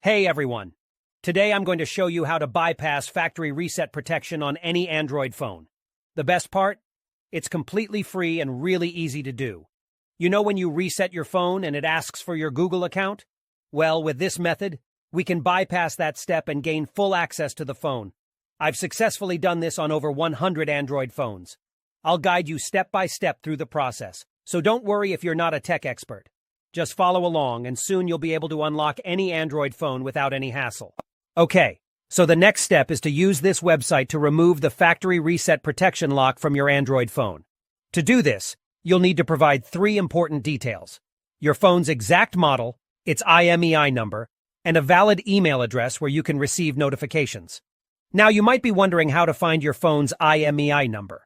Hey everyone! Today I'm going to show you how to bypass factory reset protection on any Android phone. The best part? It's completely free and really easy to do. You know when you reset your phone and it asks for your Google account? Well, with this method, we can bypass that step and gain full access to the phone. I've successfully done this on over 100 Android phones. I'll guide you step by step through the process, so don't worry if you're not a tech expert. Just follow along and soon you'll be able to unlock any Android phone without any hassle. Okay, so the next step is to use this website to remove the factory reset protection lock from your Android phone. To do this, you'll need to provide 3 important details: your phone's exact model, its IMEI number, and a valid email address where you can receive notifications. Now you might be wondering how to find your phone's IMEI number.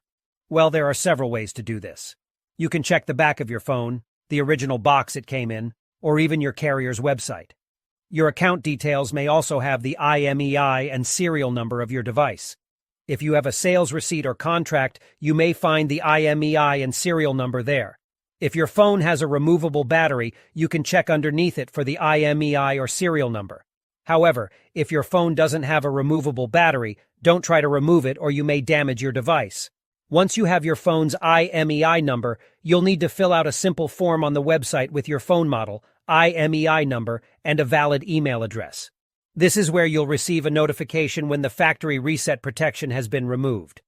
Well, there are several ways to do this. You can check the back of your phone, the original box it came in, or even your carrier's website. Your account details may also have the IMEI and serial number of your device. If you have a sales receipt or contract, you may find the IMEI and serial number there. If your phone has a removable battery, you can check underneath it for the IMEI or serial number. However, if your phone doesn't have a removable battery, don't try to remove it or you may damage your device. Once you have your phone's IMEI number, you'll need to fill out a simple form on the website with your phone model, IMEI number, and a valid email address. This is where you'll receive a notification when the factory reset protection has been removed.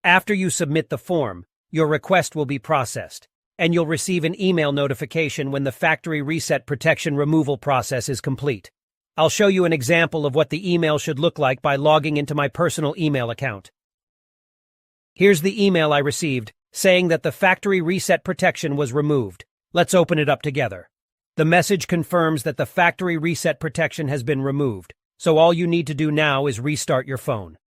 After you submit the form, your request will be processed, and you'll receive an email notification when the factory reset protection removal process is complete. I'll show you an example of what the email should look like by logging into my personal email account. Here's the email I received, saying that the factory reset protection was removed. Let's open it up together. The message confirms that the factory reset protection has been removed, so all you need to do now is restart your phone.